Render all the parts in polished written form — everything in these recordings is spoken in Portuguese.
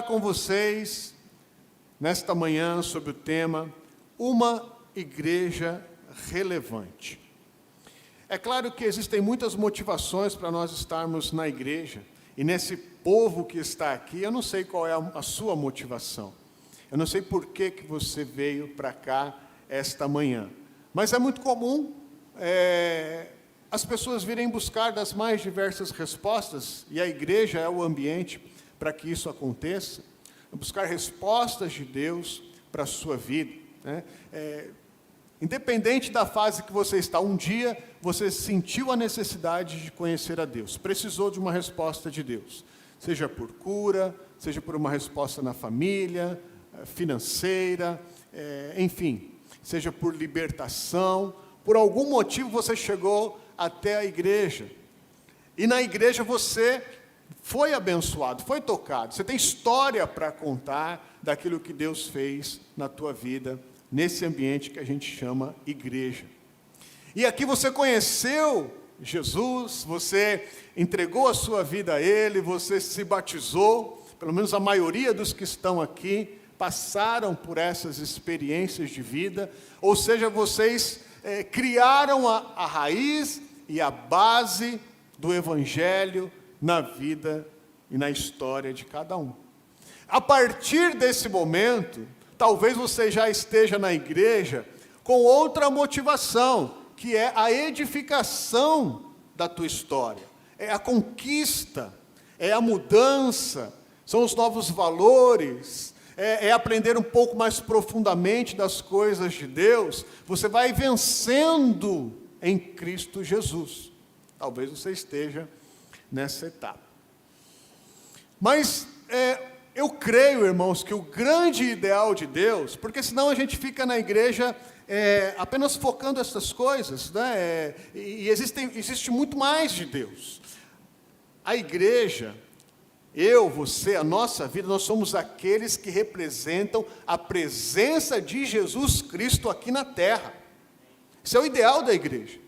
Com vocês nesta manhã sobre o tema Uma Igreja Relevante. É claro que existem muitas motivações para nós estarmos na igreja, e nesse povo que está aqui, eu não sei qual é a sua motivação. Eu não sei por que você veio para cá esta manhã, mas é muito comum as pessoas virem buscar das mais diversas respostas, e a igreja é o ambiente para que isso aconteça, buscar respostas de Deus para a sua vida, né? Independente da fase que você está, um dia você sentiu a necessidade de conhecer a Deus, precisou de uma resposta de Deus, seja por cura, seja por uma resposta na família, financeira, enfim, seja por libertação, por algum motivo você chegou até a igreja, e na igreja você foi abençoado, foi tocado, você tem história para contar daquilo que Deus fez na tua vida, nesse ambiente que a gente chama igreja. E aqui você conheceu Jesus, você entregou a sua vida a Ele, você se batizou, pelo menos a maioria dos que estão aqui passaram por essas experiências de vida, ou seja, vocês criaram a raiz e a base do Evangelho na vida e na história de cada um. A partir desse momento, talvez você já esteja na igreja com outra motivação, que é a edificação da tua história, é a conquista, é a mudança, são os novos valores, é aprender um pouco mais profundamente das coisas de Deus. Você vai vencendo em Cristo Jesus. Talvez você esteja nessa etapa. Mas eu creio, irmãos, que o grande ideal de Deus, porque senão a gente fica na igreja apenas focando essas coisas, né? E existe muito mais de Deus. A igreja, eu, você, a nossa vida, nós somos aqueles que representam a presença de Jesus Cristo aqui na terra. Esse é o ideal da igreja.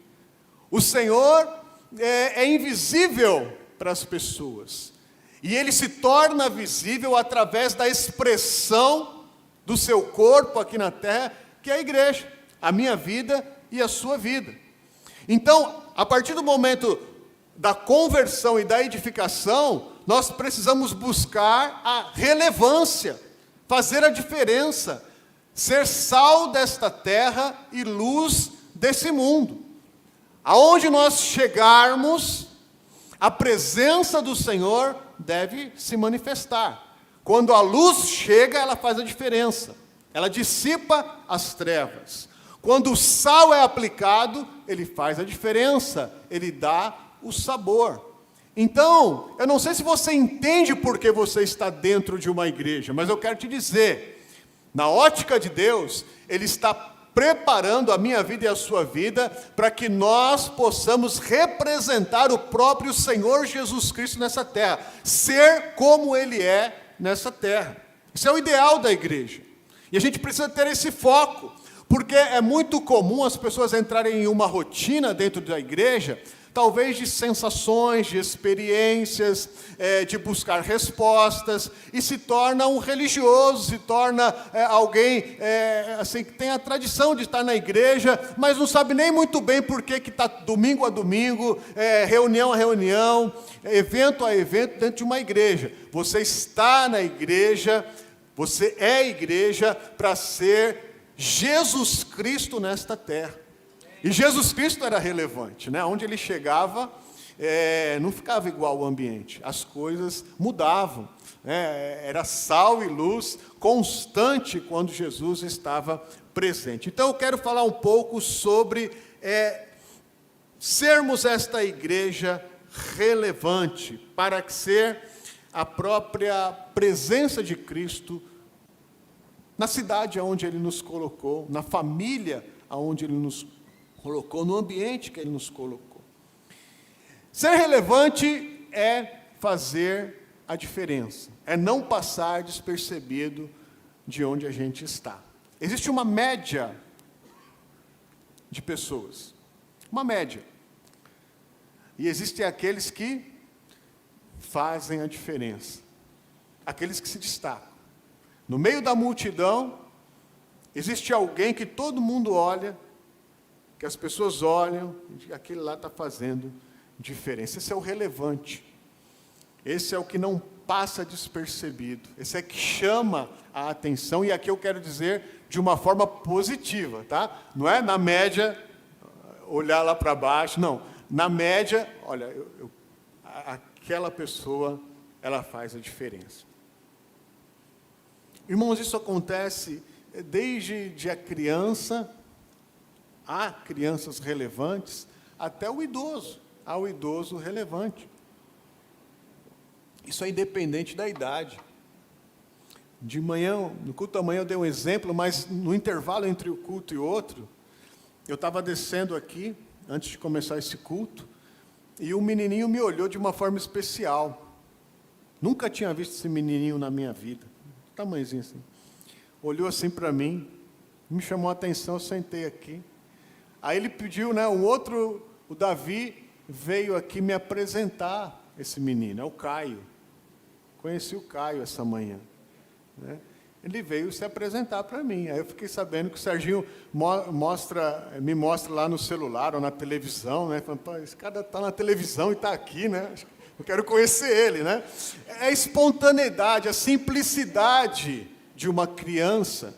O Senhor é invisível para as pessoas, e Ele se torna visível através da expressão do seu corpo aqui na terra, que é a igreja, a minha vida e a sua vida. Então, a partir do momento da conversão e da edificação, nós precisamos buscar a relevância, fazer a diferença, ser sal desta terra e luz desse mundo. Aonde nós chegarmos, a presença do Senhor deve se manifestar. Quando a luz chega, ela faz a diferença. Ela dissipa as trevas. Quando o sal é aplicado, ele faz a diferença. Ele dá o sabor. Então, eu não sei se você entende por que você está dentro de uma igreja, mas eu quero te dizer, na ótica de Deus, Ele está preparando a minha vida e a sua vida para que nós possamos representar o próprio Senhor Jesus Cristo nessa terra, ser como Ele é nessa terra. Isso é o ideal da igreja. E a gente precisa ter esse foco, porque é muito comum as pessoas entrarem em uma rotina dentro da igreja, talvez de sensações, de experiências, de buscar respostas, e se torna um religioso, se torna alguém assim, que tem a tradição de estar na igreja, mas não sabe nem muito bem por que está domingo a domingo, reunião a reunião, evento a evento dentro de uma igreja. Você está na igreja, você é igreja para ser Jesus Cristo nesta terra. E Jesus Cristo era relevante, né? Onde Ele chegava, não ficava igual o ambiente, as coisas mudavam, né? Era sal e luz constante quando Jesus estava presente. Então eu quero falar um pouco sobre sermos esta igreja relevante, para ser a própria presença de Cristo na cidade onde Ele nos colocou, na família onde Ele nos colocou, no ambiente que Ele nos colocou. Ser relevante é fazer a diferença, é não passar despercebido de onde a gente está. Existe uma média de pessoas, uma média. E existem aqueles que fazem a diferença. aqueles que se destacam. No meio da multidão, existe alguém que todo mundo olha, que as pessoas olham, e aquele lá está fazendo diferença. Esse é o relevante. Esse é o que não passa despercebido. Esse é que chama a atenção, e aqui eu quero dizer de uma forma positiva, tá? Não é na média, olhar lá para baixo, não. Na média, olha, aquela pessoa, ela faz a diferença. Irmãos, isso acontece desde a criança, há crianças relevantes, até o idoso, há o idoso relevante. Isso é independente da idade. De manhã, no culto da manhã eu dei um exemplo, mas no intervalo entre o culto e outro, eu estava descendo aqui, antes de começar esse culto, e o menininho me olhou de uma forma especial. Nunca tinha visto esse menininho na minha vida. Tamanhozinho assim. Olhou assim para mim, me chamou a atenção, eu sentei aqui. Aí ele pediu, né, o Davi veio aqui me apresentar esse menino, é o Caio. Conheci o Caio essa manhã. Né? Ele veio se apresentar para mim. Aí eu fiquei sabendo que o Serginho me mostra lá no celular ou na televisão, né? Falando, esse cara está na televisão e está aqui, né? Eu quero conhecer ele, né? É a espontaneidade, a simplicidade de uma criança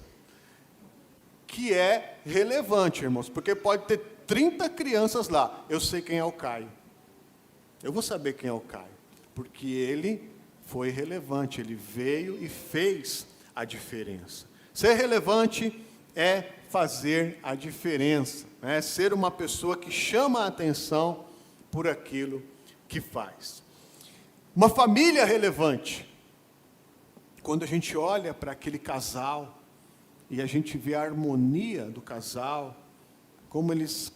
que é relevante, irmãos, porque pode ter 30 crianças lá. Eu sei quem é o Caio. Eu vou saber quem é o Caio, porque ele foi relevante, ele veio e fez a diferença. Ser relevante é fazer a diferença, né? Ser uma pessoa que chama a atenção por aquilo que faz. Uma família relevante. Quando a gente olha para aquele casal e a gente vê a harmonia do casal, como eles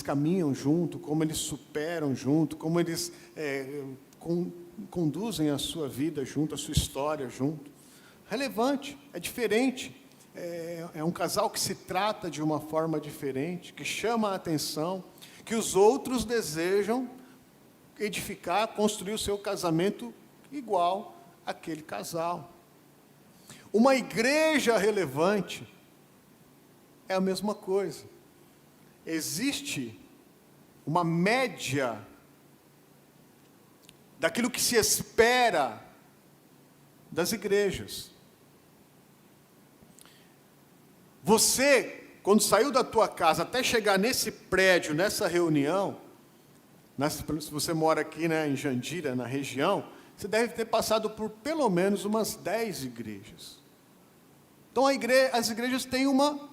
caminham junto, como eles superam junto, como eles conduzem a sua vida junto, a sua história junto. Relevante, é diferente. É um casal que se trata de uma forma diferente, que chama a atenção, que os outros desejam edificar, construir o seu casamento igual àquele casal. Uma igreja relevante é a mesma coisa. Existe uma média daquilo que se espera das igrejas. Você, quando saiu da tua casa até chegar nesse prédio, nessa reunião, se você mora aqui, né, em Jandira, na região, você deve ter passado por pelo menos umas 10 igrejas. Então as igrejas têm uma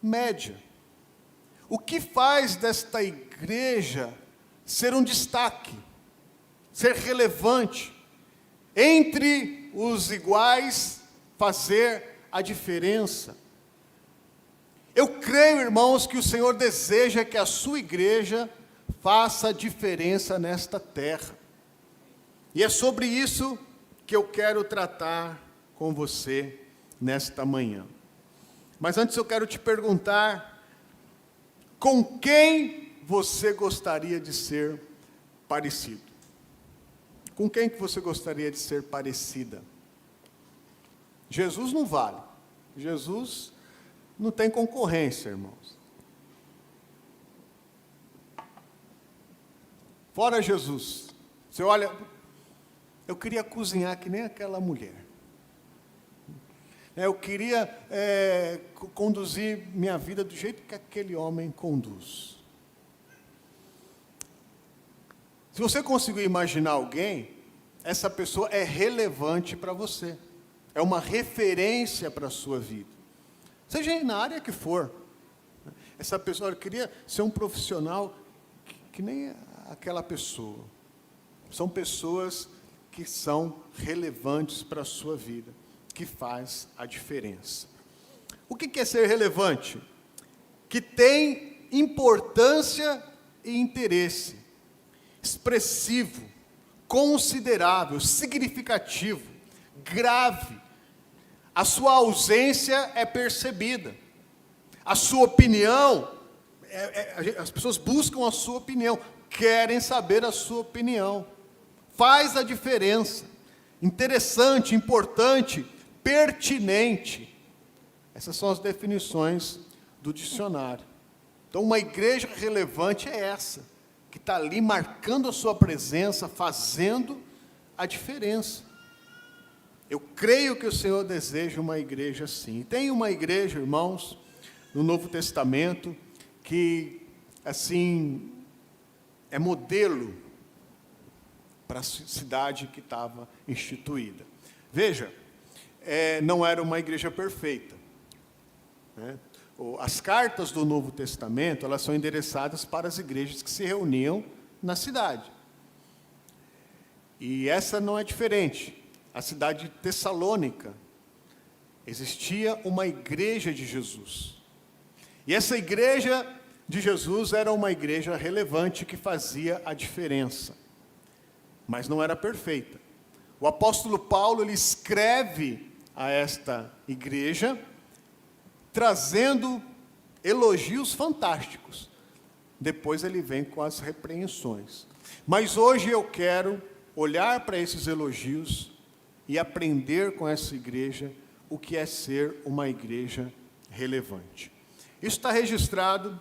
média. O que faz desta igreja ser um destaque, ser relevante, entre os iguais, fazer a diferença? Eu creio, irmãos, que o Senhor deseja que a sua igreja faça a diferença nesta terra. E é sobre isso que eu quero tratar com você nesta manhã. Mas antes eu quero te perguntar, com quem você gostaria de ser parecido? Com quem que você gostaria de ser parecida? Jesus não vale. Jesus não tem concorrência, irmãos. Fora Jesus. Você olha, eu queria cozinhar que nem aquela mulher. Eu queria conduzir minha vida do jeito que aquele homem conduz. Se você conseguir imaginar alguém, essa pessoa é relevante para você. É uma referência para a sua vida. Seja na área que for. Essa pessoa, eu queria ser um profissional que nem aquela pessoa. São pessoas que são relevantes para a sua vida, que faz a diferença. O que é ser relevante? Que tem importância e interesse, expressivo, considerável, significativo, grave. A sua ausência é percebida. A sua opinião, as pessoas buscam a sua opinião, querem saber a sua opinião. Faz a diferença. interessante, importante, pertinente. Essas são as definições do dicionário. Então, uma igreja relevante é essa, que está ali marcando a sua presença, fazendo a diferença. Eu creio que o Senhor deseja uma igreja assim. Tem uma igreja, irmãos, no Novo Testamento, que, assim, é modelo para a cidade que estava instituída. Veja, não era uma igreja perfeita, né? As cartas do Novo Testamento, elas são endereçadas para as igrejas que se reuniam na cidade. E essa não é diferente. A cidade de Tessalônica, existia uma igreja de Jesus. E essa igreja de Jesus era uma igreja relevante que fazia a diferença. Mas não era perfeita. O apóstolo Paulo, ele escreve a esta igreja, trazendo elogios fantásticos. Depois ele vem com as repreensões. Mas hoje eu quero olhar para esses elogios e aprender com essa igreja o que é ser uma igreja relevante. Isso está registrado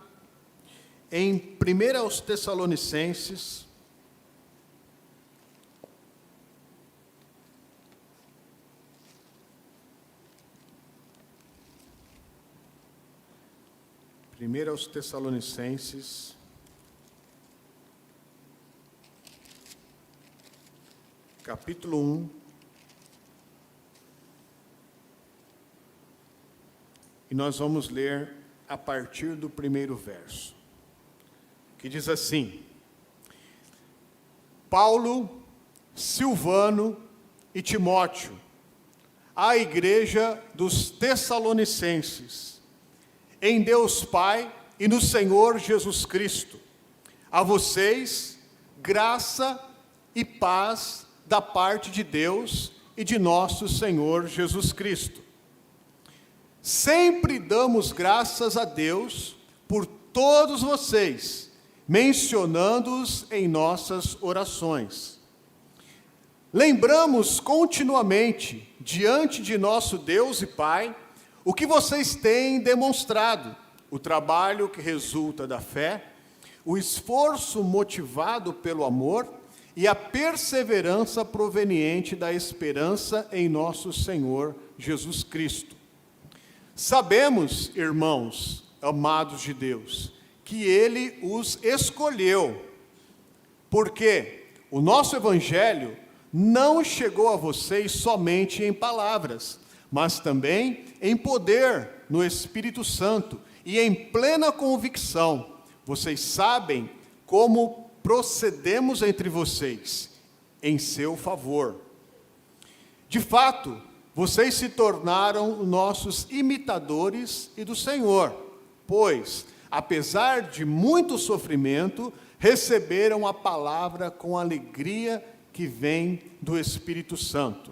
em 1 Tessalonicenses, capítulo 1, e nós vamos ler a partir do primeiro verso, que diz assim: Paulo, Silvano e Timóteo, à igreja dos Tessalonicenses, em Deus Pai e no Senhor Jesus Cristo, a vocês, graça e paz da parte de Deus e de nosso Senhor Jesus Cristo. Sempre damos graças a Deus por todos vocês, mencionando-os em nossas orações. Lembramos continuamente, diante de nosso Deus e Pai, o que vocês têm demonstrado, o trabalho que resulta da fé, o esforço motivado pelo amor e a perseverança proveniente da esperança em nosso Senhor Jesus Cristo. Sabemos, irmãos, amados de Deus, que Ele os escolheu, porque o nosso Evangelho não chegou a vocês somente em palavras, mas também em poder no Espírito Santo e em plena convicção. Vocês sabem como procedemos entre vocês, em seu favor. De fato, vocês se tornaram nossos imitadores e do Senhor, pois, apesar de muito sofrimento, receberam a palavra com alegria que vem do Espírito Santo.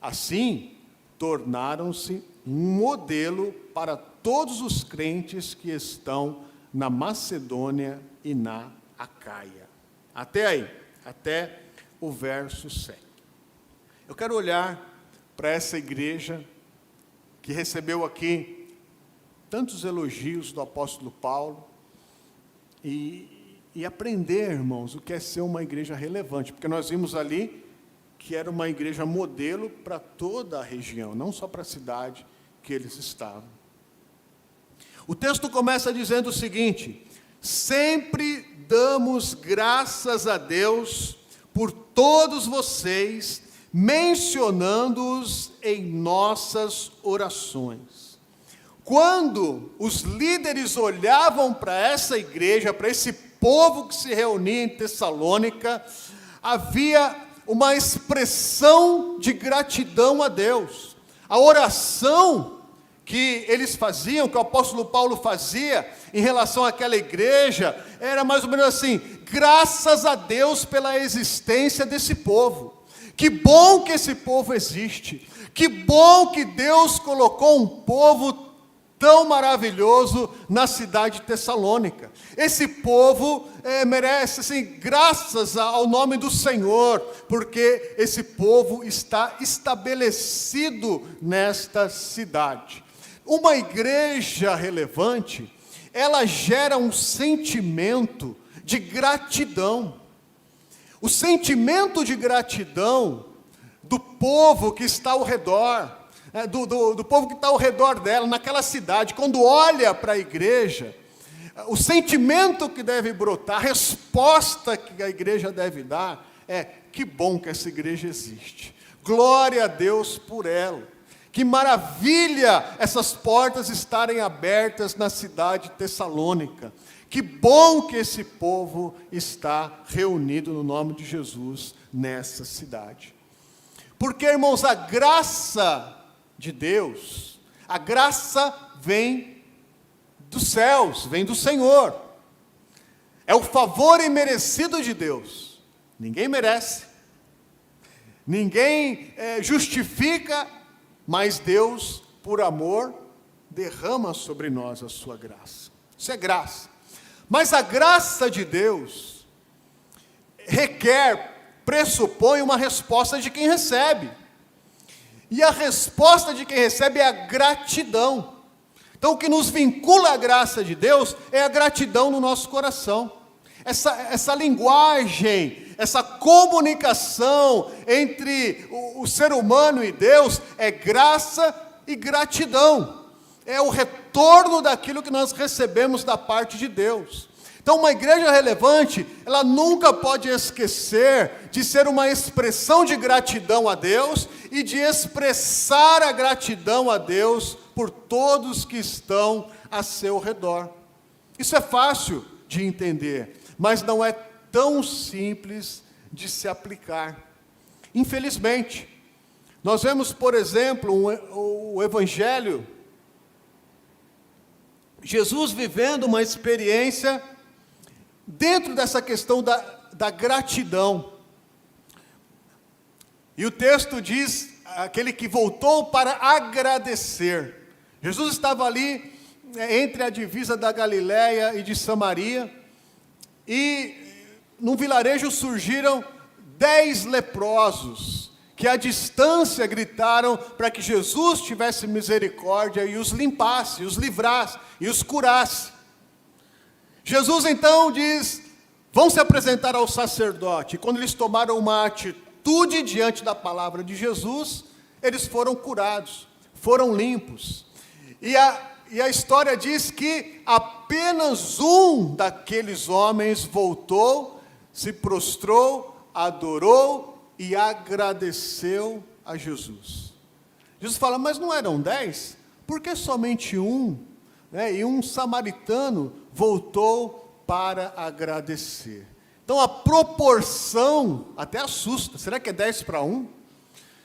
Assim, tornaram-se um modelo para todos os crentes que estão na Macedônia e na Acaia. Até aí, até o verso 7. Eu quero olhar para essa igreja que recebeu aqui tantos elogios do apóstolo Paulo e aprender, irmãos, o que é ser uma igreja relevante, porque nós vimos ali que era uma igreja modelo para toda a região, não só para a cidade que eles estavam. O texto começa dizendo o seguinte: sempre damos graças a Deus por todos vocês, mencionando-os em nossas orações. Quando os líderes olhavam para essa igreja, para esse povo que se reunia em Tessalônica, havia uma expressão de gratidão a Deus. A oração que eles faziam, que o apóstolo Paulo fazia em relação àquela igreja, era mais ou menos assim: graças a Deus pela existência desse povo. Que bom que esse povo existe. Que bom que Deus colocou um povo tão maravilhoso na cidade de Tessalônica. Esse povo merece, assim, graças ao nome do Senhor, porque esse povo está estabelecido nesta cidade. Uma igreja relevante, ela gera um sentimento de gratidão. O sentimento de gratidão do povo que está ao redor, do povo que está ao redor dela, naquela cidade, quando olha para a igreja, o sentimento que deve brotar, a resposta que a igreja deve dar é: que bom que essa igreja existe, glória a Deus por ela, que maravilha essas portas estarem abertas na cidade de Tessalônica, que bom que esse povo está reunido no nome de Jesus nessa cidade. Porque, irmãos, a graça de Deus, a graça vem dos céus, vem do Senhor. É o favor imerecido de Deus. Ninguém merece, ninguém justifica, mas Deus, por amor, derrama sobre nós a sua graça. Isso é graça. Mas a graça de Deus pressupõe uma resposta de quem recebe. E a resposta de quem recebe é a gratidão. Então, o que nos vincula à graça de Deus é a gratidão no nosso coração. Essa linguagem, essa comunicação entre o ser humano e Deus é graça e gratidão. É o retorno daquilo que nós recebemos da parte de Deus. Então, uma igreja relevante, ela nunca pode esquecer de ser uma expressão de gratidão a Deus e de expressar a gratidão a Deus por todos que estão a seu redor. Isso é fácil de entender, mas não é tão simples de se aplicar. Infelizmente, nós vemos, por exemplo, o Evangelho, Jesus vivendo uma experiência dentro dessa questão da gratidão. E o texto diz, aquele que voltou para agradecer. Jesus estava ali, entre a divisa da Galiléia e de Samaria, e num vilarejo surgiram 10 leprosos, que à distância gritaram para que Jesus tivesse misericórdia e os limpasse, os livrasse e os curasse. Jesus então diz: vão se apresentar ao sacerdote. E quando eles tomaram uma atitude diante da palavra de Jesus, eles foram curados, foram limpos. E a história diz que apenas um daqueles homens voltou, se prostrou, adorou e agradeceu a Jesus. Jesus fala: mas não eram 10? Por que somente um? E um samaritano voltou para agradecer. Então a proporção até assusta. Será que é 10 para 1?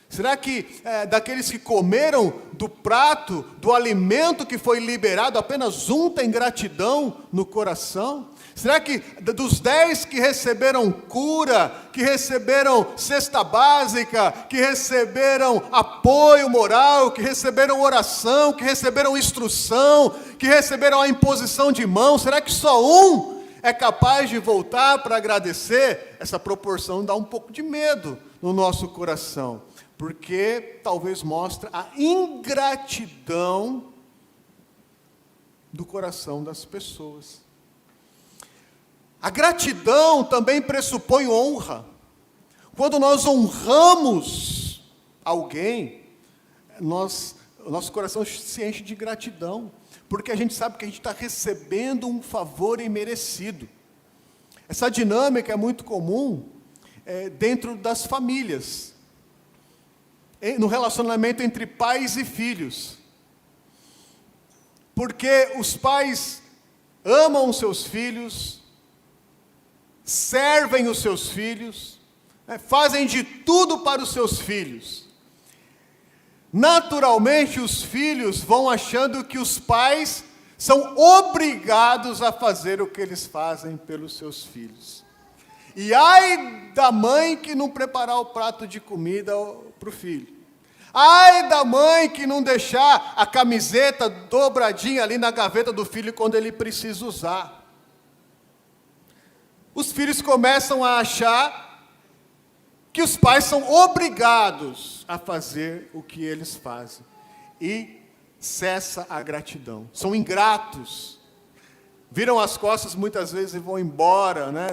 Será que daqueles que comeram do prato, do alimento que foi liberado, apenas um tem gratidão no coração? Será que dos 10 que receberam cura, que receberam cesta básica, que receberam apoio moral, que receberam oração, que receberam instrução, que receberam a imposição de mãos, será que só um é capaz de voltar para agradecer? Essa proporção dá um pouco de medo no nosso coração, porque talvez mostra a ingratidão do coração das pessoas. A gratidão também pressupõe honra. Quando nós honramos alguém, o nosso coração se enche de gratidão, porque a gente sabe que a gente está recebendo um favor imerecido. Essa dinâmica é muito comum dentro das famílias, no relacionamento entre pais e filhos. Porque os pais amam os seus filhos, servem os seus filhos, fazem de tudo para os seus filhos. Naturalmente, os filhos vão achando que os pais são obrigados a fazer o que eles fazem pelos seus filhos. E ai da mãe que não preparar o prato de comida para o filho. Ai da mãe que não deixar a camiseta dobradinha ali na gaveta do filho quando ele precisa usar. Os filhos começam a achar que os pais são obrigados a fazer o que eles fazem. E cessa a gratidão. São ingratos. Viram as costas muitas vezes e vão embora, né?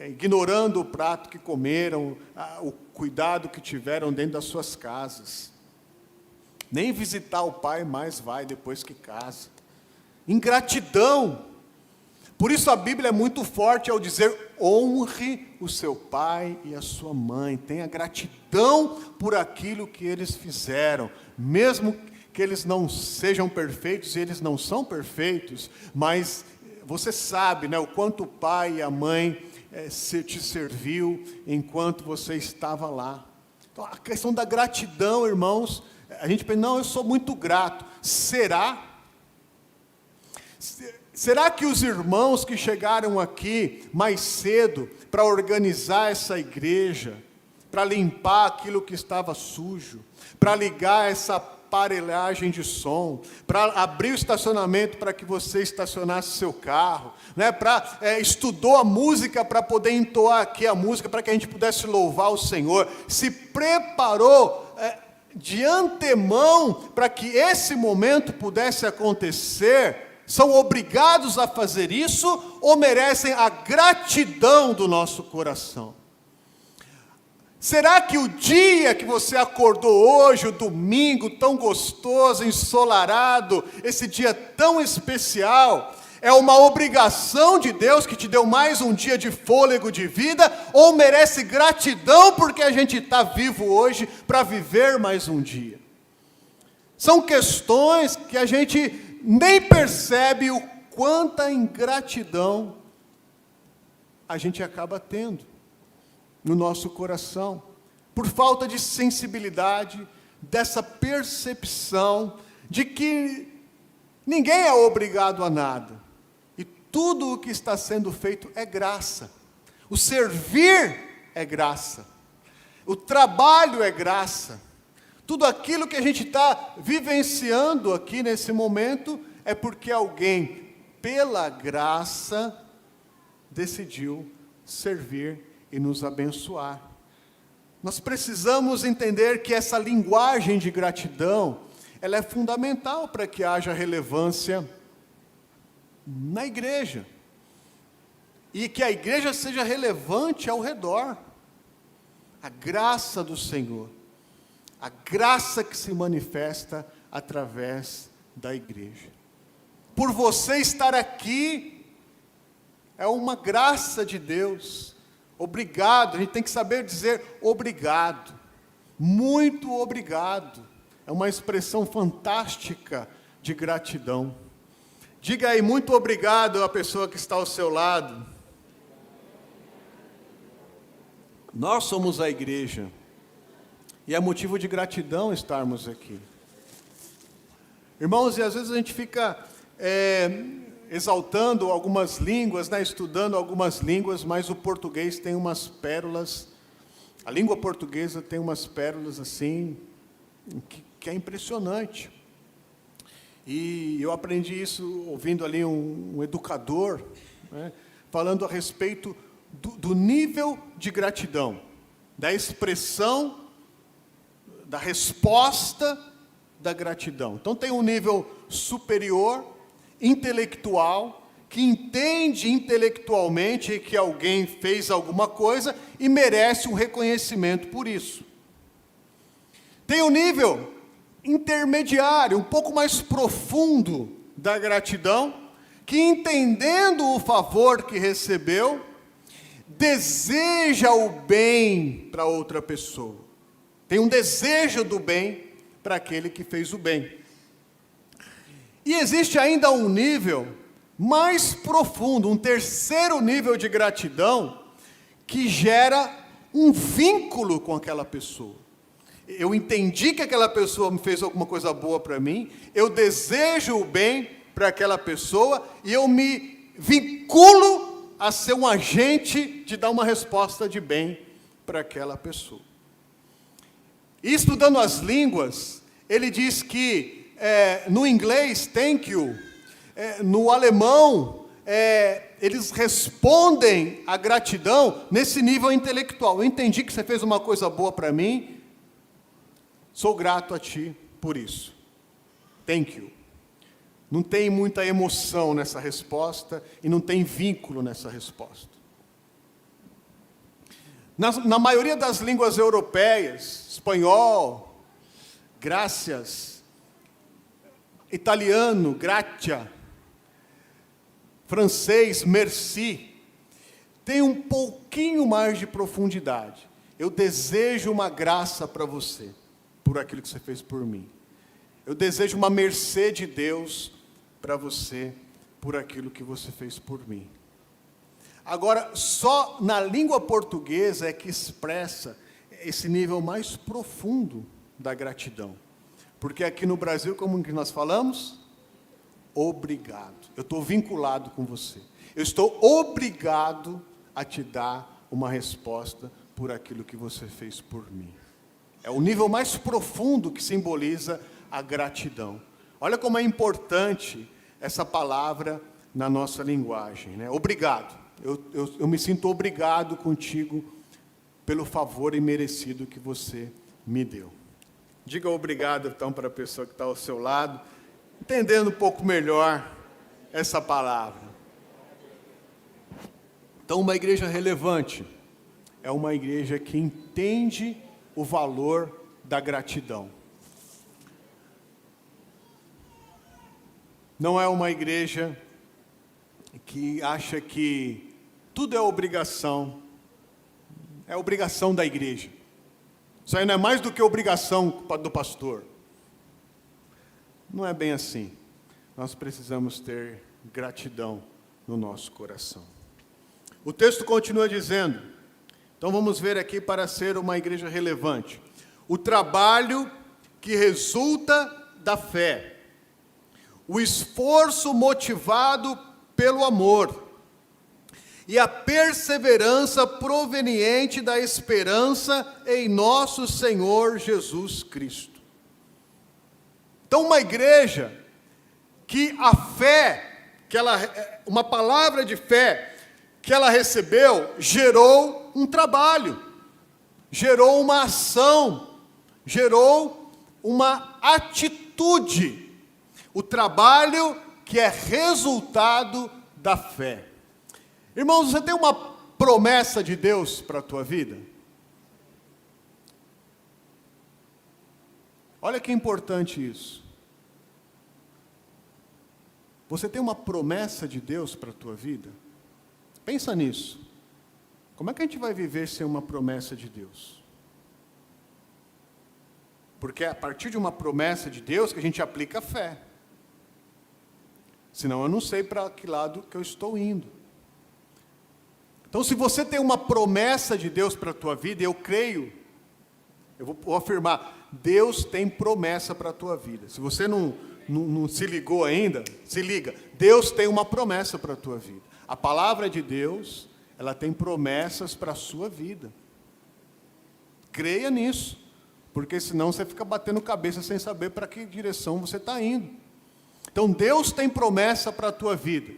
Ignorando o prato que comeram, o cuidado que tiveram dentro das suas casas. Nem visitar o pai mais vai depois que casa. Ingratidão. Por isso a Bíblia é muito forte ao dizer: honre o seu pai e a sua mãe. Tenha gratidão por aquilo que eles fizeram. Mesmo que eles não sejam perfeitos, e eles não são perfeitos, mas você sabe, né, o quanto o pai e a mãe te serviu enquanto você estava lá. Então, a questão da gratidão, irmãos, a gente pensa: não, eu sou muito grato. Será? Será que os irmãos que chegaram aqui mais cedo para organizar essa igreja, para limpar aquilo que estava sujo, para ligar essa aparelhagem de som, para abrir o estacionamento para que você estacionasse seu carro, né? Estudou a música para poder entoar aqui a música, para que a gente pudesse louvar o Senhor, se preparou de antemão para que esse momento pudesse acontecer, são obrigados a fazer isso ou merecem a gratidão do nosso coração? Será que o dia que você acordou hoje, o domingo tão gostoso, ensolarado, esse dia tão especial, é uma obrigação de Deus que te deu mais um dia de fôlego de vida, ou merece gratidão porque a gente está vivo hoje para viver mais um dia? São questões que a gente nem percebe o quanta ingratidão a gente acaba tendo no nosso coração, por falta de sensibilidade, dessa percepção de que ninguém é obrigado a nada, e tudo o que está sendo feito é graça. O servir é graça, o trabalho é graça, tudo aquilo que a gente está vivenciando aqui nesse momento é porque alguém, pela graça, decidiu servir e nos abençoar. Nós precisamos entender que essa linguagem de gratidão, ela é fundamental para que haja relevância na igreja. E que a igreja seja relevante ao redor. A graça do Senhor. A graça que se manifesta através da igreja. Por você estar aqui, é uma graça de Deus. Obrigado, a gente tem que saber dizer obrigado, muito obrigado, é uma expressão fantástica de gratidão. Diga aí, muito obrigado à pessoa que está ao seu lado. Nós somos a igreja, e é motivo de gratidão estarmos aqui. Irmãos, e às vezes a gente fica exaltando algumas línguas, né, estudando algumas línguas, mas o português tem umas pérolas, a língua portuguesa tem umas pérolas assim, que é impressionante. E eu aprendi isso ouvindo ali um educador, né, falando a respeito do nível de gratidão, da expressão, da resposta da gratidão. Então tem um nível superior, intelectual, que entende intelectualmente que alguém fez alguma coisa e merece um reconhecimento por isso. Tem um nível intermediário, um pouco mais profundo da gratidão, que entendendo o favor que recebeu, deseja o bem para outra pessoa. Tem um desejo do bem para aquele que fez o bem. E existe ainda um nível mais profundo, um terceiro nível de gratidão, que gera um vínculo com aquela pessoa. Eu entendi que aquela pessoa me fez alguma coisa boa para mim, eu desejo o bem para aquela pessoa, e eu me vinculo a ser um agente de dar uma resposta de bem para aquela pessoa. E estudando as línguas, ele diz que no inglês, thank you, no alemão, eles respondem a gratidão nesse nível intelectual. Eu entendi que você fez uma coisa boa para mim, sou grato a ti por isso. Thank you. Não tem muita emoção nessa resposta e não tem vínculo nessa resposta. Na maioria das línguas europeias, espanhol, gracias, italiano, gratia, francês, merci, tem um pouquinho mais de profundidade. Eu desejo uma graça para você, por aquilo que você fez por mim. Eu desejo uma mercê de Deus para você, por aquilo que você fez por mim. Agora, só na língua portuguesa é que expressa esse nível mais profundo da gratidão. Porque aqui no Brasil, como que nós falamos? Obrigado. Eu estou vinculado com você. Eu estou obrigado a te dar uma resposta por aquilo que você fez por mim. É o nível mais profundo que simboliza a gratidão. Olha como é importante essa palavra na nossa linguagem, né? Obrigado. Eu me sinto obrigado contigo pelo favor imerecido que você me deu. Diga obrigado, então, para a pessoa que está ao seu lado, entendendo um pouco melhor essa palavra. Então, uma igreja relevante é uma igreja que entende o valor da gratidão. Não é uma igreja que acha que tudo é obrigação da igreja. Isso aí não é mais do que obrigação do pastor. Não é bem assim. Nós precisamos ter gratidão no nosso coração. O texto continua dizendo, então vamos ver aqui para ser uma igreja relevante. O trabalho que resulta da fé. O esforço motivado pelo amor. E a perseverança proveniente da esperança em nosso Senhor Jesus Cristo. Então, uma igreja que a fé, uma palavra de fé que ela recebeu, gerou um trabalho, gerou uma ação, gerou uma atitude. O trabalho que é resultado da fé. Irmãos, você tem uma promessa de Deus para a tua vida? Olha que importante isso. Você tem uma promessa de Deus para a tua vida? Pensa nisso. Como é que a gente vai viver sem uma promessa de Deus? Porque é a partir de uma promessa de Deus que a gente aplica a fé. Senão eu não sei para que lado que eu estou indo. Então, se você tem uma promessa de Deus para a tua vida, eu creio, eu vou afirmar, Deus tem promessa para a tua vida. Se você não se ligou ainda, se liga. Deus tem uma promessa para a tua vida. A palavra de Deus, ela tem promessas para a sua vida. Creia nisso, porque senão você fica batendo cabeça sem saber para que direção você está indo. Então, Deus tem promessa para a tua vida.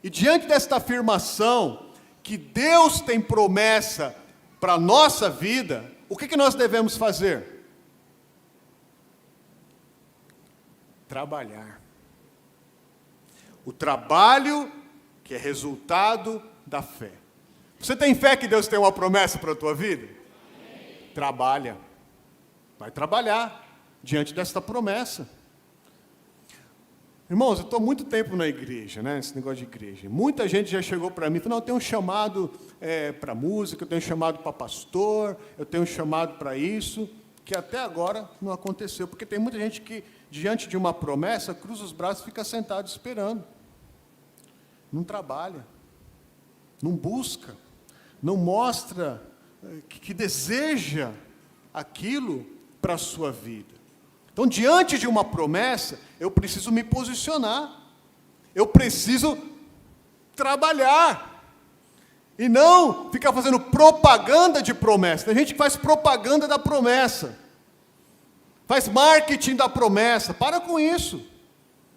E diante desta afirmação, que Deus tem promessa para a nossa vida, o que nós devemos fazer? Trabalhar. O trabalho que é resultado da fé. Você tem fé que Deus tem uma promessa para a tua vida? Amém. Trabalha. Vai trabalhar diante desta promessa. Irmãos, eu estou há muito tempo na igreja, né? Esse negócio de igreja. Muita gente já chegou para mim e falou, não, eu tenho um chamado para música, eu tenho um chamado para pastor, eu tenho um chamado para isso, que até agora não aconteceu. Porque tem muita gente que, diante de uma promessa, cruza os braços e fica sentado esperando. Não trabalha, não busca, não mostra que deseja aquilo para a sua vida. Então, diante de uma promessa, eu preciso me posicionar. Eu preciso trabalhar. E não ficar fazendo propaganda de promessa. Tem gente que faz propaganda da promessa. faz marketing da promessa. Para com isso.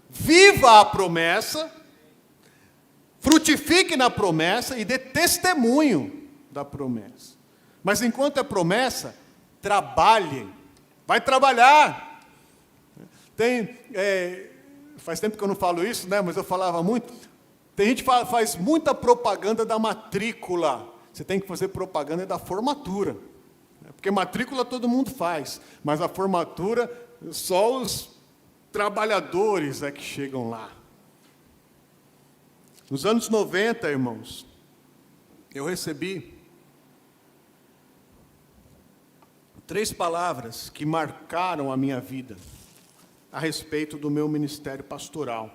Viva a promessa, frutifique na promessa e dê testemunho da promessa. Mas enquanto é promessa, trabalhe. Vai trabalhar. Faz tempo que eu não falo isso, né? Mas eu falava muito. Tem gente que faz muita propaganda da matrícula. Você tem que fazer propaganda da formatura. Porque matrícula todo mundo faz, mas a formatura, só os trabalhadores é que chegam lá. Nos anos 90, irmãos, eu recebi 3 palavras que marcaram a minha vida a respeito do meu ministério pastoral.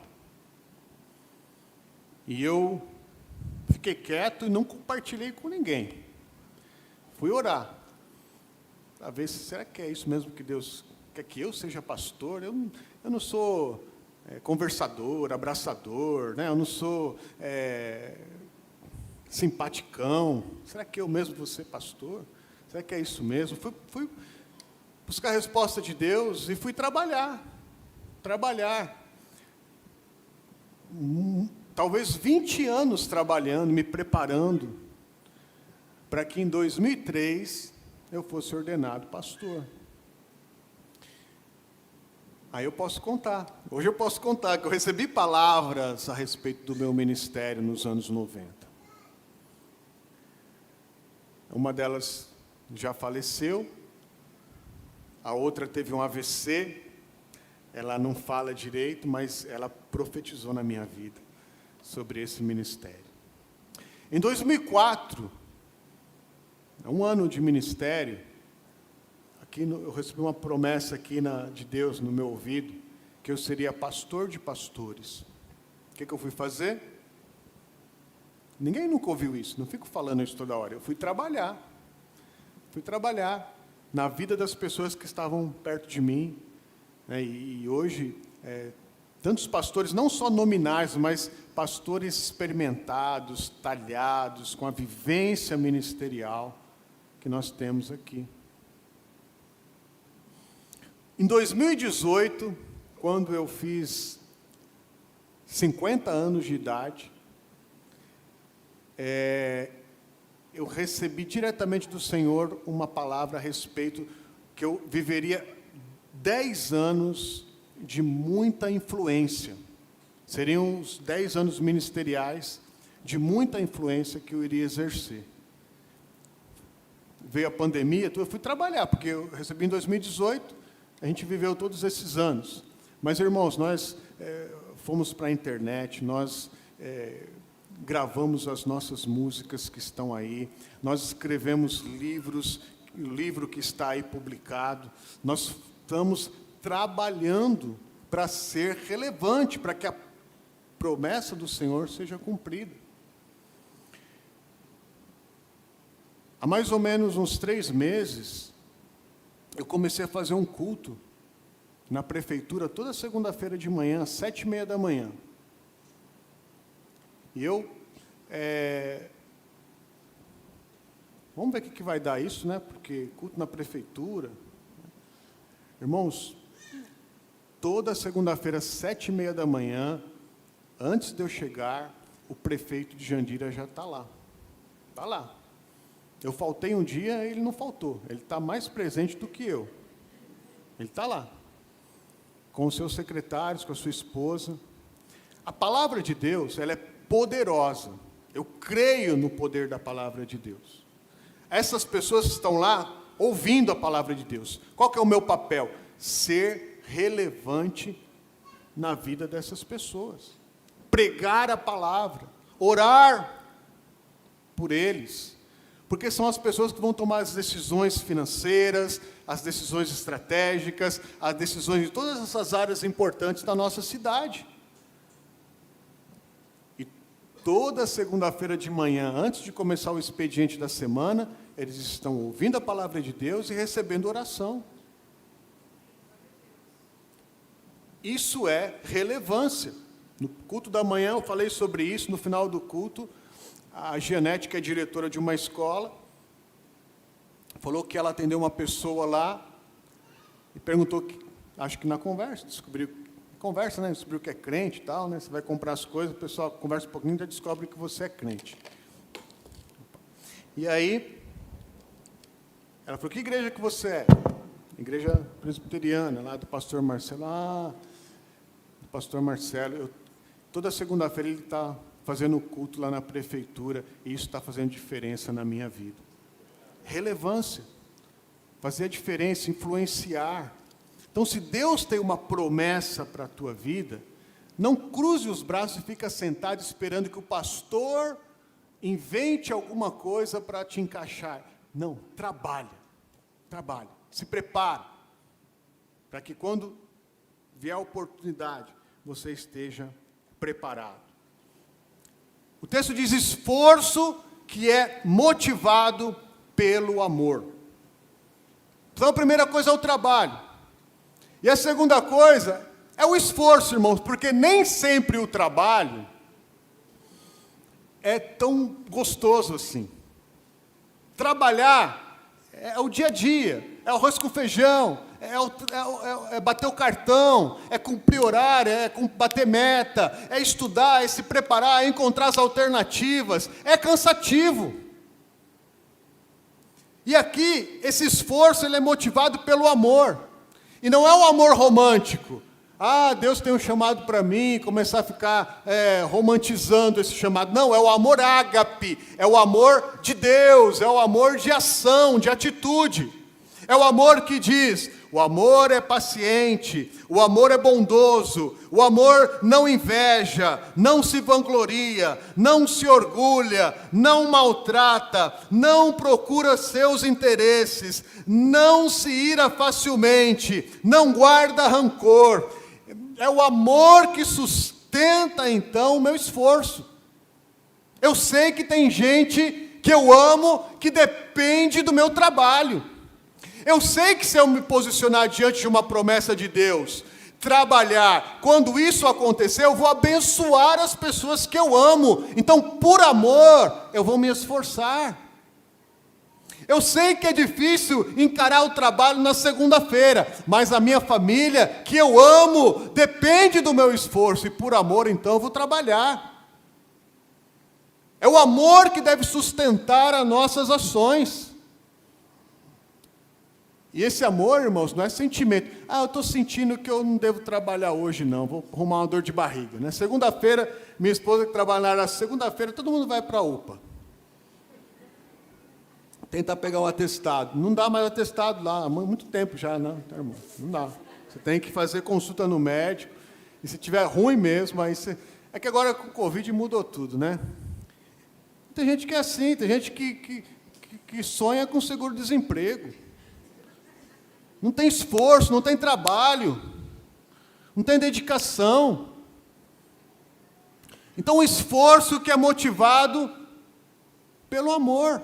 E eu fiquei quieto e não compartilhei com ninguém. Fui orar. Para ver se, será que é isso mesmo que Deus quer que eu seja pastor? Eu não sou conversador, abraçador, né? Eu não sou simpaticão. Será que eu mesmo vou ser pastor? Será que é isso mesmo? Fui buscar a resposta de Deus e fui trabalhar. Talvez 20 anos trabalhando, me preparando, para que em 2003 eu fosse ordenado pastor. Aí eu posso contar. Hoje eu posso contar que eu recebi palavras a respeito do meu ministério nos anos 90. Uma delas já faleceu, a outra teve um AVC, ela não fala direito, mas ela profetizou na minha vida sobre esse ministério. Em 2004, um ano de ministério, eu recebi uma promessa aqui de Deus no meu ouvido, que eu seria pastor de pastores. O que eu fui fazer? Ninguém nunca ouviu isso, não fico falando isso toda hora. Eu fui trabalhar na vida das pessoas que estavam perto de mim, né? E hoje, tantos pastores, não só nominais, mas pastores experimentados, talhados, com a vivência ministerial que nós temos aqui. Em 2018, quando eu fiz 50 anos de idade, eu recebi diretamente do Senhor uma palavra a respeito que eu viveria 10 anos de muita influência. Seriam os 10 anos ministeriais de muita influência que eu iria exercer. Veio a pandemia, eu fui trabalhar, porque eu recebi em 2018, a gente viveu todos esses anos. Mas, irmãos, nós fomos para a internet, nós gravamos as nossas músicas que estão aí, nós escrevemos livros, o livro que está aí publicado, nós estamos trabalhando para ser relevante, para que a promessa do Senhor seja cumprida. Há mais ou menos uns 3 meses, eu comecei a fazer um culto na prefeitura, toda segunda-feira de manhã, às 7h30 da manhã. E eu... Vamos ver o que vai dar isso, né? Porque culto na prefeitura... Irmãos, toda segunda-feira, às 7h30 da manhã, antes de eu chegar, o prefeito de Jandira já está lá. Está lá. Eu faltei um dia, ele não faltou. Ele está mais presente do que eu. Ele está lá. Com os seus secretários, com a sua esposa. A palavra de Deus, ela é poderosa. Eu creio no poder da palavra de Deus. Essas pessoas estão lá ouvindo a palavra de Deus. Qual que é o meu papel? Ser relevante na vida dessas pessoas. Pregar a palavra. Orar por eles. Porque são as pessoas que vão tomar as decisões financeiras, as decisões estratégicas, as decisões de todas essas áreas importantes da nossa cidade. E toda segunda-feira de manhã, antes de começar o expediente da semana, eles estão ouvindo a palavra de Deus e recebendo oração. Isso é relevância. No culto da manhã eu falei sobre isso, no final do culto, a Gianete, que é diretora de uma escola, falou que ela atendeu uma pessoa lá, e perguntou, acho que na conversa, descobriu que é crente e tal, né? Você vai comprar as coisas, o pessoal conversa um pouquinho e já descobre que você é crente. E aí, ela falou, que igreja que você é? Igreja presbiteriana, lá do pastor Marcelo. Do pastor Marcelo. Toda segunda-feira ele está fazendo culto lá na prefeitura, e isso está fazendo diferença na minha vida. Relevância. Fazer a diferença, influenciar. Então, se Deus tem uma promessa para a tua vida, não cruze os braços e fica sentado esperando que o pastor invente alguma coisa para te encaixar. Não, trabalha, se prepara, para que quando vier a oportunidade, você esteja preparado. O texto diz esforço que é motivado pelo amor. Então, a primeira coisa é o trabalho. E a segunda coisa é o esforço, irmãos, porque nem sempre o trabalho é tão gostoso assim. Trabalhar é o dia a dia, é o arroz com feijão, é bater o cartão, é cumprir horário, é bater meta, é estudar, é se preparar, é encontrar as alternativas, é cansativo. E aqui, esse esforço ele é motivado pelo amor. E não é o amor romântico. Deus tem um chamado para mim, começar a ficar romantizando esse chamado. Não, é o amor ágape, é o amor de Deus, é o amor de ação, de atitude. É o amor que diz, o amor é paciente, o amor é bondoso, o amor não inveja, não se vangloria, não se orgulha, não maltrata, não procura seus interesses, não se ira facilmente, não guarda rancor. É o amor que sustenta, então, o meu esforço. Eu sei que tem gente que eu amo que depende do meu trabalho. Eu sei que se eu me posicionar diante de uma promessa de Deus, trabalhar, quando isso acontecer, eu vou abençoar as pessoas que eu amo. Então, por amor, eu vou me esforçar. Eu sei que é difícil encarar o trabalho na segunda-feira, mas a minha família, que eu amo, depende do meu esforço, e por amor, então, eu vou trabalhar. É o amor que deve sustentar as nossas ações. E esse amor, irmãos, não é sentimento. Eu estou sentindo que eu não devo trabalhar hoje, não. Vou arrumar uma dor de barriga, né? Segunda-feira, minha esposa que trabalha na segunda-feira, todo mundo vai para a UPA. Tentar pegar o atestado. Não dá mais atestado lá, há muito tempo já, não, tá, irmão? Não dá. Você tem que fazer consulta no médico. E se tiver ruim mesmo, aí você... É que agora com o Covid mudou tudo, né? Tem gente que é assim, tem gente que sonha com seguro-desemprego. Não tem esforço, não tem trabalho, não tem dedicação. Então, o esforço que é motivado pelo amor.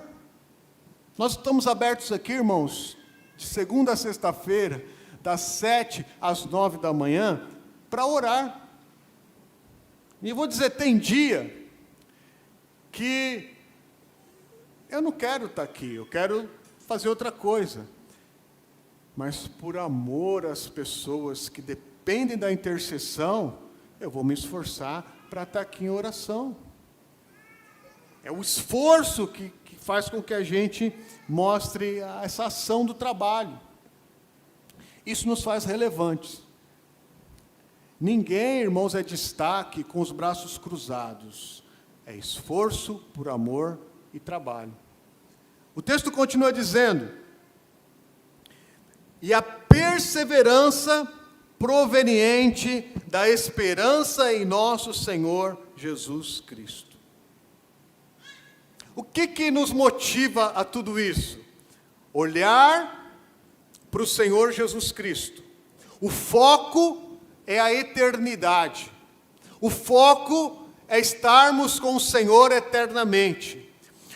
Nós estamos abertos aqui, irmãos, de segunda a sexta-feira, das 7 às 9 da manhã, para orar. E eu vou dizer, tem dia que eu não quero estar aqui, eu quero fazer outra coisa. Mas por amor às pessoas que dependem da intercessão, eu vou me esforçar para estar aqui em oração. É o esforço que faz com que a gente mostre essa ação do trabalho. Isso nos faz relevantes. Ninguém, irmãos, é destaque com os braços cruzados. É esforço por amor e trabalho. O texto continua dizendo... E a perseverança proveniente da esperança em nosso Senhor Jesus Cristo. O que nos motiva a tudo isso? Olhar para o Senhor Jesus Cristo. O foco é a eternidade. O foco é estarmos com o Senhor eternamente.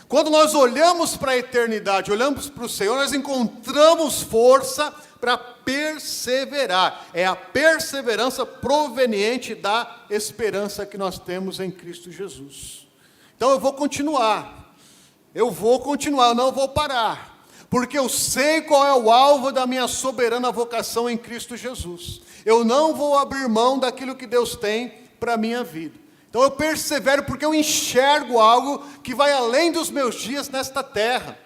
Quando nós olhamos para a eternidade, olhamos para o Senhor, nós encontramos força para perseverar. É a perseverança proveniente da esperança que nós temos em Cristo Jesus. Então eu vou continuar, eu não vou parar. porque eu sei qual é o alvo da minha soberana vocação em Cristo Jesus. Eu não vou abrir mão daquilo que Deus tem para a minha vida. Então eu persevero porque eu enxergo algo que vai além dos meus dias nesta terra.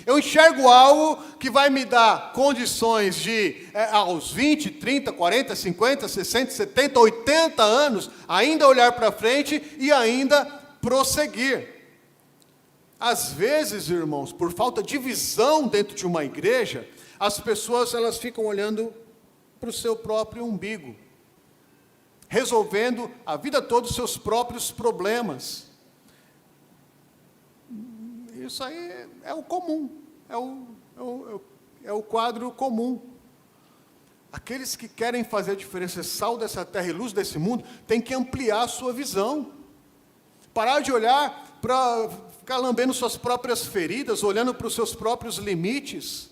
Eu enxergo algo que vai me dar condições de, aos 20, 30, 40, 50, 60, 70, 80 anos, ainda olhar para frente e ainda prosseguir. Às vezes, irmãos, por falta de visão dentro de uma igreja, as pessoas elas ficam olhando para o seu próprio umbigo, resolvendo a vida toda os seus próprios problemas. Isso aí é o comum, é o quadro comum. Aqueles que querem fazer a diferença, sal dessa terra e luz desse mundo, têm que ampliar a sua visão. Parar de olhar para ficar lambendo suas próprias feridas, olhando para os seus próprios limites,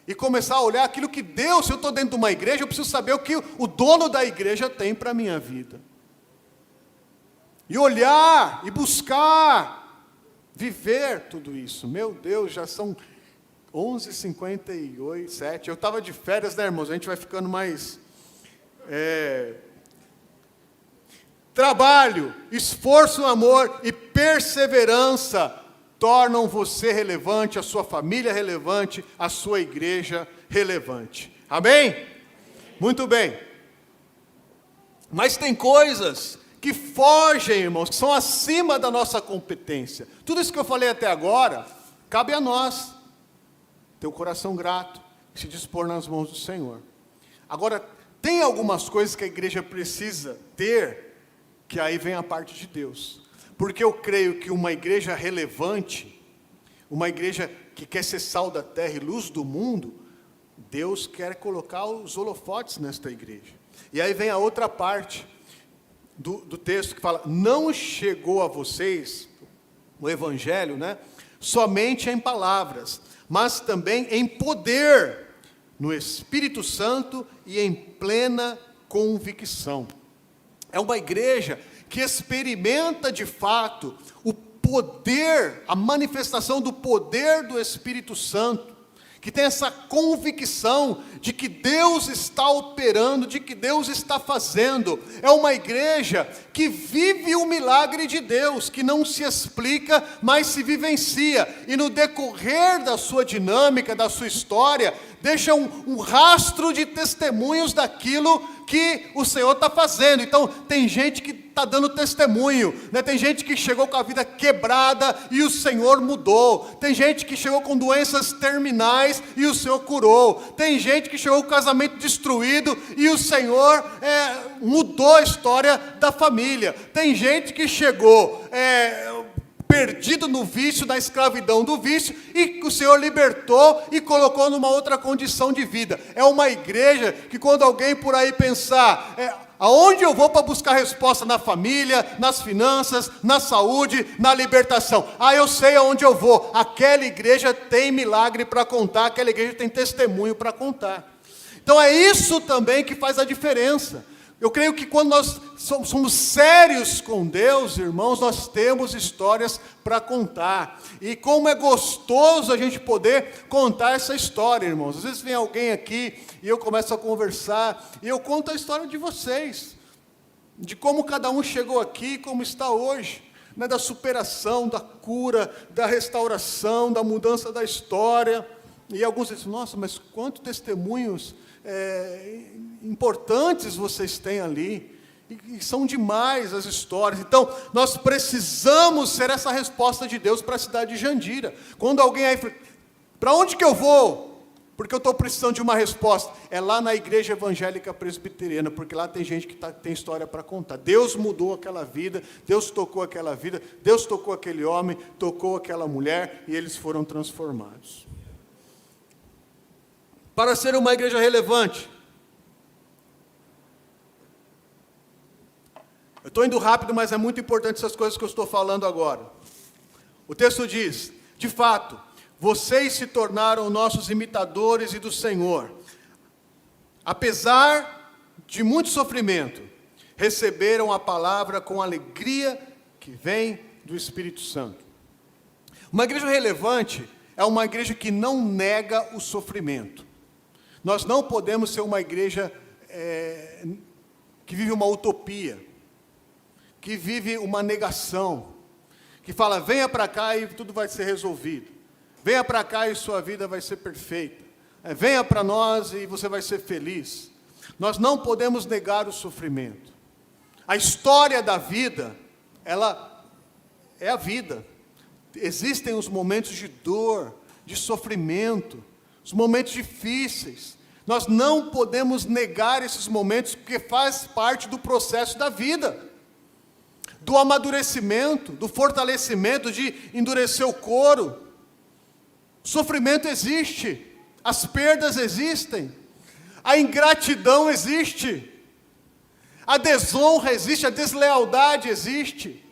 e começar a olhar aquilo que Deus, se eu estou dentro de uma igreja, eu preciso saber o que o dono da igreja tem para a minha vida. E olhar, e buscar, viver tudo isso. Meu Deus, já são 11h58, 7. Eu estava de férias, né, irmãos? A gente vai ficando mais... Trabalho, esforço, amor e perseverança tornam você relevante, a sua família relevante, a sua igreja relevante. Amém? Muito bem. Mas tem coisas que fogem, irmãos, que são acima da nossa competência. Tudo isso que eu falei até agora, cabe a nós ter o coração grato e se dispor nas mãos do Senhor. Agora, tem algumas coisas que a igreja precisa ter, que aí vem a parte de Deus. Porque eu creio que uma igreja relevante, uma igreja que quer ser sal da terra e luz do mundo, Deus quer colocar os holofotes nesta igreja. E aí vem a outra parte do texto que fala, não chegou a vocês, o evangelho, né, somente em palavras, mas também em poder, no Espírito Santo e em plena convicção. É uma igreja que experimenta de fato o poder, a manifestação do poder do Espírito Santo, que tem essa convicção de que Deus está operando, de que Deus está fazendo. É uma igreja que vive o milagre de Deus, que não se explica, mas se vivencia. E no decorrer da sua dinâmica, da sua história, deixa um rastro de testemunhos daquilo que o Senhor está fazendo. Então, tem gente que está dando testemunho, né? Tem gente que chegou com a vida quebrada e o Senhor mudou. Tem gente que chegou com doenças terminais e o Senhor curou. Tem gente que chegou com o casamento destruído e o Senhor mudou a história da família. Tem gente que chegou perdido no vício, na escravidão do vício, e o Senhor libertou e colocou numa outra condição de vida. É uma igreja que quando alguém por aí pensar, aonde eu vou para buscar resposta na família, nas finanças, na saúde, na libertação? Eu sei aonde eu vou. Aquela igreja tem milagre para contar, aquela igreja tem testemunho para contar. Então é isso também que faz a diferença. Eu creio que quando nós somos sérios com Deus, irmãos, nós temos histórias para contar. E como é gostoso a gente poder contar essa história, irmãos. Às vezes vem alguém aqui e eu começo a conversar e eu conto a história de vocês, de como cada um chegou aqui, como está hoje, né, da superação, da cura, da restauração, da mudança da história. E alguns dizem, nossa, mas quantos testemunhos importantes vocês têm ali, e são demais as histórias. Então, nós precisamos ser essa resposta de Deus para a cidade de Jandira. Quando alguém aí fala, para onde que eu vou? Porque eu estou precisando de uma resposta. É lá na igreja evangélica presbiteriana, porque lá tem gente que tem história para contar. Deus mudou aquela vida, Deus tocou aquela vida, Deus tocou aquele homem, tocou aquela mulher, e eles foram transformados. Para ser uma igreja relevante, eu estou indo rápido, mas é muito importante essas coisas que eu estou falando agora. O texto diz, de fato, vocês se tornaram nossos imitadores e do Senhor. Apesar de muito sofrimento, receberam a palavra com alegria que vem do Espírito Santo. Uma igreja relevante é uma igreja que não nega o sofrimento. Nós não podemos ser uma igreja que vive uma utopia, que vive uma negação, que fala, venha para cá e tudo vai ser resolvido. Venha para cá e sua vida vai ser perfeita. Venha para nós e você vai ser feliz. Nós não podemos negar o sofrimento. A história da vida, ela é a vida. Existem os momentos de dor, de sofrimento, os momentos difíceis. Nós não podemos negar esses momentos, porque faz parte do processo da vida. Do amadurecimento, do fortalecimento, de endurecer o couro. O sofrimento existe, as perdas existem, a ingratidão existe, a desonra existe, a deslealdade existe.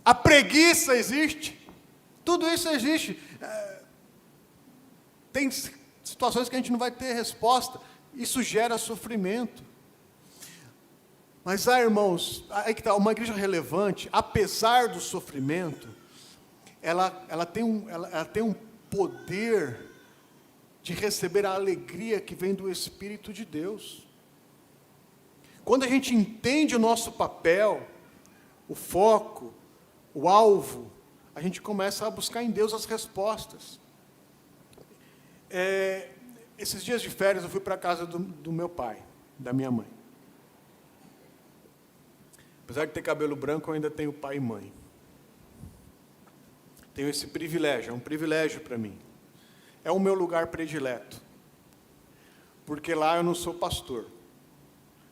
A preguiça existe, tudo isso existe. Tem situações que a gente não vai ter resposta, isso gera sofrimento. Mas, irmãos, aí que está, uma igreja relevante, apesar do sofrimento, ela tem um poder de receber a alegria que vem do Espírito de Deus. Quando a gente entende o nosso papel, o foco, o alvo, a gente começa a buscar em Deus as respostas. Esses dias de férias eu fui para a casa do meu pai, da minha mãe. Apesar de ter cabelo branco, eu ainda tenho pai e mãe. Tenho esse privilégio, é um privilégio para mim. É o meu lugar predileto. Porque lá eu não sou pastor.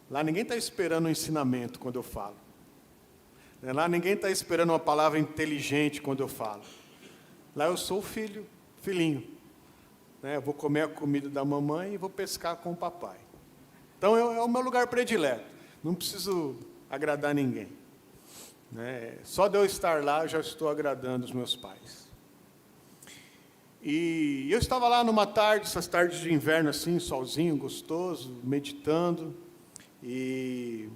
Lá ninguém está esperando um ensinamento quando eu falo. Lá ninguém está esperando uma palavra inteligente quando eu falo. Lá eu sou filhinho. Eu vou comer a comida da mamãe e vou pescar com o papai. Então é o meu lugar predileto. Não preciso agradar ninguém. Só de eu estar lá, eu já estou agradando os meus pais. E eu estava lá numa tarde, essas tardes de inverno assim, solzinho, gostoso, meditando, e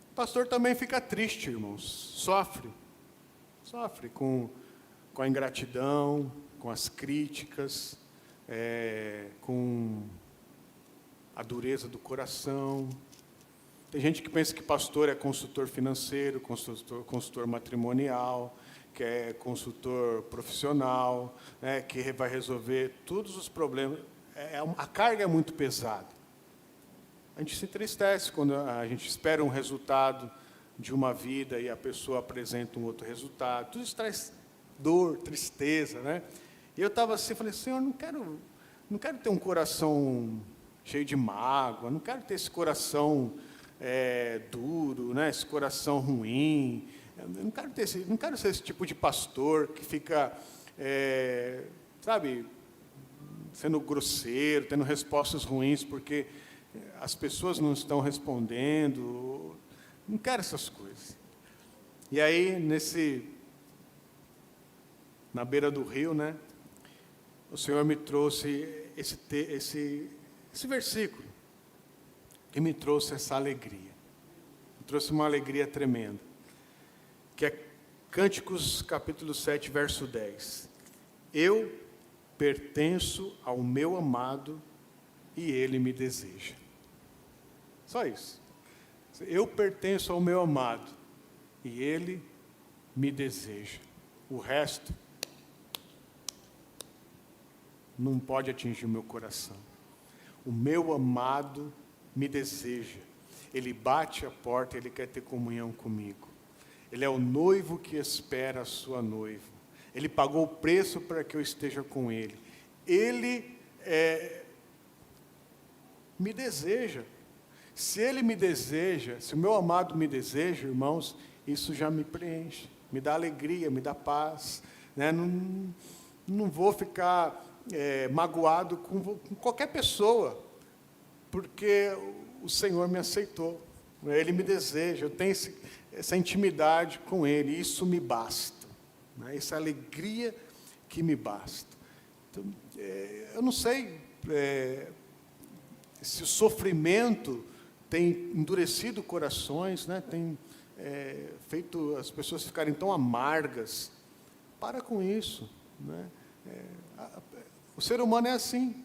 o pastor também fica triste, irmãos, sofre com a ingratidão, com as críticas, com a dureza do coração. Tem gente que pensa que pastor é consultor financeiro, consultor matrimonial, que é consultor profissional, que vai resolver todos os problemas. A carga é muito pesada. A gente se entristece quando a gente espera um resultado de uma vida e a pessoa apresenta um outro resultado. Tudo isso traz dor, tristeza, E eu estava assim, falei, Senhor, não quero ter um coração cheio de mágoa, não quero ter esse coração duro, esse coração ruim. Eu não quero ser esse tipo de pastor que fica, sendo grosseiro, tendo respostas ruins, porque as pessoas não estão respondendo. Não quero essas coisas. E aí, na beira do rio, o Senhor me trouxe esse versículo, que me trouxe essa alegria. Me trouxe uma alegria tremenda. Que é Cânticos, capítulo 7, verso 10. Eu pertenço ao meu amado e ele me deseja. Só isso. Eu pertenço ao meu amado e ele me deseja. O resto não pode atingir o meu coração. O meu amado me deseja. Ele bate a porta, ele quer ter comunhão comigo. Ele é o noivo que espera a sua noiva. Ele pagou o preço para que eu esteja com ele. Ele me deseja. Se ele me deseja, se o meu amado me deseja, irmãos, isso já me preenche, me dá alegria, me dá paz. Não vou ficar magoado com qualquer pessoa, porque o Senhor me aceitou. Ele me deseja, eu tenho essa intimidade com Ele, isso me basta. Essa alegria que me basta. Então, eu não sei se o sofrimento tem endurecido corações, tem feito as pessoas ficarem tão amargas. Para com isso, né? O ser humano é assim.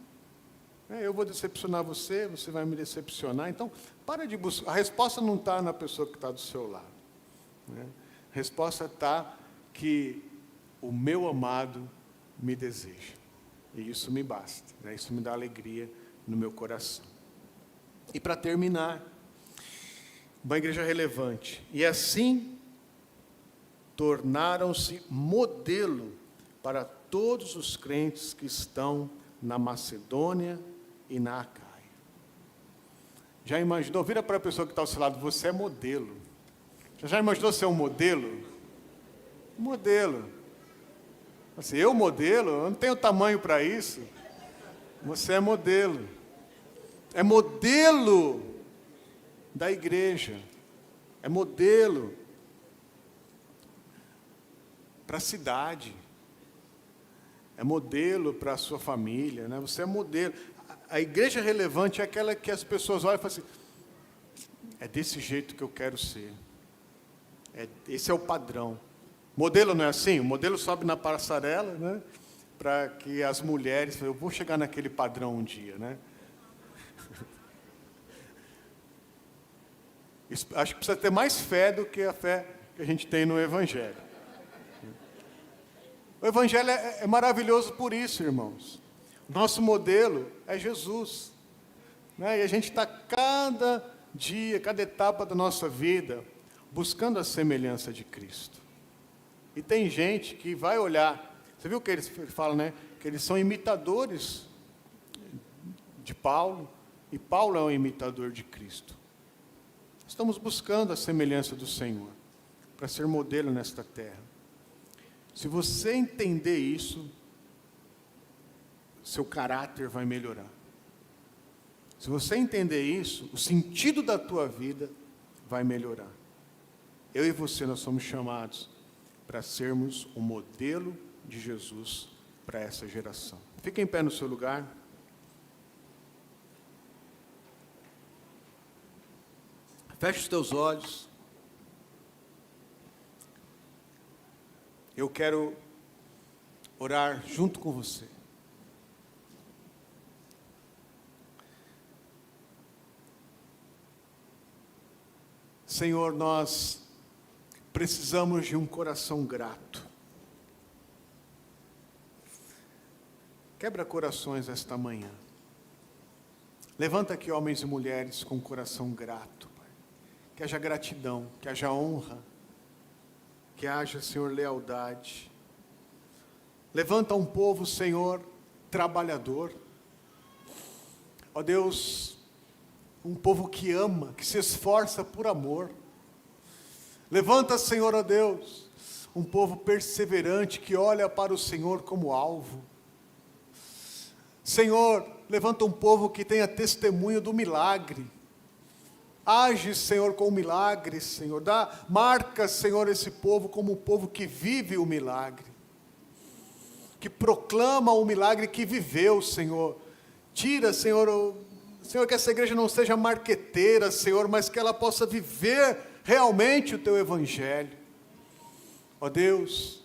Eu vou decepcionar você, você vai me decepcionar. Então, para de buscar. A resposta não está na pessoa que está do seu lado, né? A resposta está que o meu amado me deseja. E isso me basta, né? Isso me dá alegria no meu coração. E para terminar, uma igreja relevante. E assim, tornaram-se modelo para todos os crentes que estão na Macedônia e na Acaia. Já imaginou? Vira para a pessoa que está ao seu lado, você é modelo. Já imaginou ser um modelo? Modelo. Assim, eu modelo? Eu não tenho tamanho para isso. Você é modelo. É modelo da igreja. É modelo para a cidade. É modelo para a sua família, né? Você é modelo. A igreja relevante é aquela que as pessoas olham e falam assim, é desse jeito que eu quero ser. Esse é o padrão. Modelo não é assim? O modelo sobe na passarela, né? Para que as mulheres, eu vou chegar naquele padrão um dia, né? Isso, acho que precisa ter mais fé do que a fé que a gente tem no Evangelho. O Evangelho é maravilhoso por isso, irmãos. Nosso modelo é Jesus, né? E a gente está cada dia, cada etapa da nossa vida, buscando a semelhança de Cristo. E tem gente que vai olhar, você viu que eles falam, né? Que eles são imitadores de Paulo, e Paulo é um imitador de Cristo. Estamos buscando a semelhança do Senhor, para ser modelo nesta terra. Se você entender isso, seu caráter vai melhorar. Se você entender isso, o sentido da tua vida vai melhorar. Eu e você, nós somos chamados para sermos o modelo de Jesus para essa geração. Fique em pé no seu lugar. Feche os teus olhos. Eu quero orar junto com você. Senhor, nós precisamos de um coração grato. Quebra corações esta manhã. Levanta aqui homens e mulheres com coração grato, Pai. Que haja gratidão, que haja honra, que haja, Senhor, lealdade. Levanta um povo, Senhor, trabalhador. Ó Deus, um povo que ama, que se esforça por amor. Levanta, Senhor, ó Deus, um povo perseverante que olha para o Senhor como alvo. Senhor, levanta um povo que tenha testemunho do milagre. Age, Senhor, com o milagre, Senhor. Marca, Senhor, esse povo como um povo que vive o milagre. Que proclama o milagre que viveu, Senhor. Tira, Senhor, Senhor, que essa igreja não seja marqueteira, Senhor, mas que ela possa viver realmente o Teu Evangelho. Ó Deus,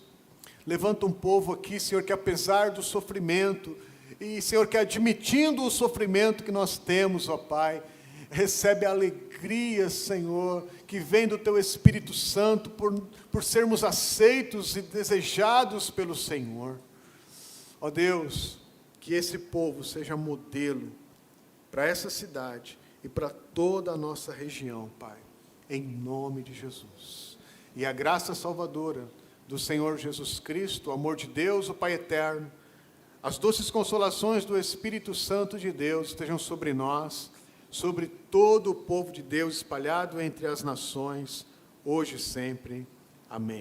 levanta um povo aqui, Senhor, que apesar do sofrimento, e, Senhor, que admitindo o sofrimento que nós temos, ó Pai, recebe a alegria, Senhor, que vem do Teu Espírito Santo, por sermos aceitos e desejados pelo Senhor. Ó Deus, que esse povo seja modelo para essa cidade e para toda a nossa região, Pai, em nome de Jesus. E a graça salvadora do Senhor Jesus Cristo, o amor de Deus, o Pai eterno, as doces consolações do Espírito Santo de Deus estejam sobre nós, sobre todo o povo de Deus espalhado entre as nações, hoje e sempre. Amém.